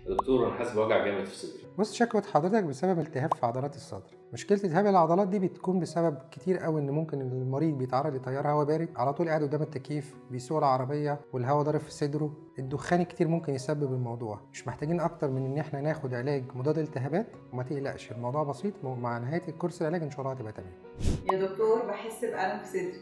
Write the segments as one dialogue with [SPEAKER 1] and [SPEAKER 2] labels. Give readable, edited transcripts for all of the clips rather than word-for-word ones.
[SPEAKER 1] دكتور، انا حاسس بوجع جامد في صدري.
[SPEAKER 2] بص، شكوى حضرتك بسبب التهاب في عضلات الصدر. مشكله التهاب العضلات دي بتكون بسبب كتير قوي، ان ممكن المريض بيتعرض لتيار هواء بارد على طول قاعد قدام التكييف، بيسوق العربيه والهواء ضارب في صدره. الدخان كتير ممكن يسبب الموضوع. مش محتاجين اكتر من ان احنا ناخد علاج مضاد التهابات، وما تقلقش الموضوع بسيط. مع نهايه الكورس العلاج ان شاء الله هتبقى تمام.
[SPEAKER 3] يا دكتور، بحس بألم في صدري.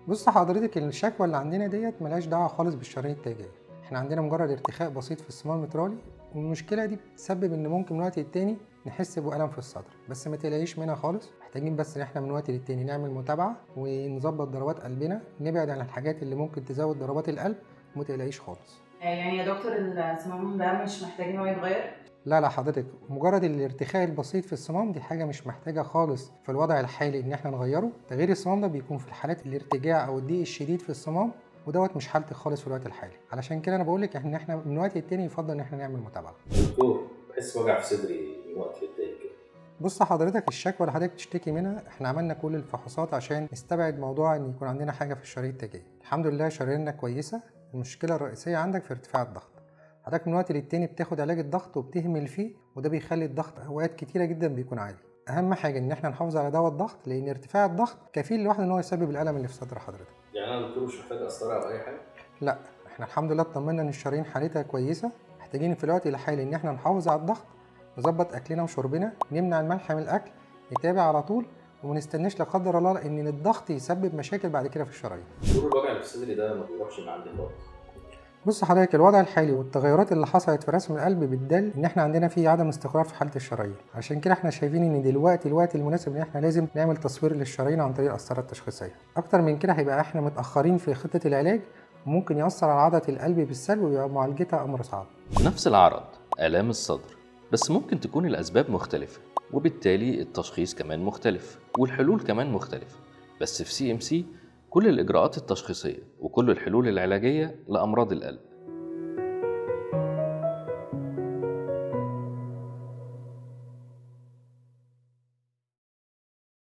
[SPEAKER 2] بص حضرتك، الشكوى اللي عندنا ديت ملهاش دعوه خالص بالشرايين التاجيه. احنا عندنا مجرد ارتخاء بسيط في الصمام المترالي، والمشكله دي بتسبب ان ممكن من وقت للتاني نحس بألم في الصدر. بس ما تقلقيش منها خالص. محتاجين بس ان احنا من وقت للتاني نعمل متابعه ونظبط ضربات قلبنا، نبعد عن الحاجات اللي ممكن تزود ضربات القلب. وما تقلقيش خالص.
[SPEAKER 3] يعني يا دكتور، الصمام ده مش محتاج ان هو يتغير؟
[SPEAKER 2] لا حضرتك، مجرد الارتخاء البسيط في الصمام دي حاجه مش محتاجه خالص في الوضع الحالي ان احنا نغيره. تغيير الصمام ده بيكون في الحالات الارتجاع او الضيق الشديد في الصمام، ودوت مش حالتي خالص في الوقت الحالي. علشان كده انا بقول لك ان احنا من وقت للتاني يفضل ان احنا نعمل متابعه.
[SPEAKER 1] دكتور، بحس بوجع في صدري من وقت للتاني كده.
[SPEAKER 2] بص حضرتك، الشكوى اللي حضرتك بتشتكي منها احنا عملنا كل الفحوصات عشان نستبعد موضوع ان يكون عندنا حاجه في الشرايين التاجيه. الحمد لله شراييننا كويسه. المشكله الرئيسيه عندك في ارتفاع الضغط. حضرتك من وقت للتاني بتاخد علاج الضغط وبتهمل فيه، وده بيخلي الضغط اوقات كتيره جدا بيكون عالي. اهم حاجه ان احنا نحافظ على دواء الضغط، لان ارتفاع الضغط كفيل لوحده ان هو يسبب الالم اللي في صدر حضرتك.
[SPEAKER 1] يعني انا دكتور مش محتاج قسطره او اي حاجه؟
[SPEAKER 2] لا، احنا الحمد لله اطمنا ان الشرايين حالتها كويسه. محتاجين في الوقت الحالي ان احنا نحافظ على الضغط، نظبط اكلنا وشربنا، نمنع الملح من الاكل، نتابع على طول، وما نستناش لا قدر الله ان الضغط يسبب مشاكل بعد كده في الشرايين.
[SPEAKER 1] دكتور، الوجع اللي في صدري ده ما بيروحش من عندي خالص.
[SPEAKER 2] بص حضرتك، الوضع الحالي والتغيرات اللي حصلت في رسم القلب بتدل ان احنا عندنا فيه عدم استقرار في حاله الشرايين. عشان كده احنا شايفين ان دلوقتي الوقت المناسب ان احنا لازم نعمل تصوير للشرايين عن طريق القسطره التشخيصيه. اكتر من كده هيبقى احنا متاخرين في خطه العلاج، وممكن ياثر على عضله القلب بالسلب، ويبقى معالجتها امر صعب.
[SPEAKER 4] نفس العرض، آلام الصدر، بس ممكن تكون الأسباب مختلفة، وبالتالي التشخيص كمان مختلف والحلول كمان مختلفة. بس في CMC كل الإجراءات التشخيصية وكل الحلول العلاجية لأمراض القلب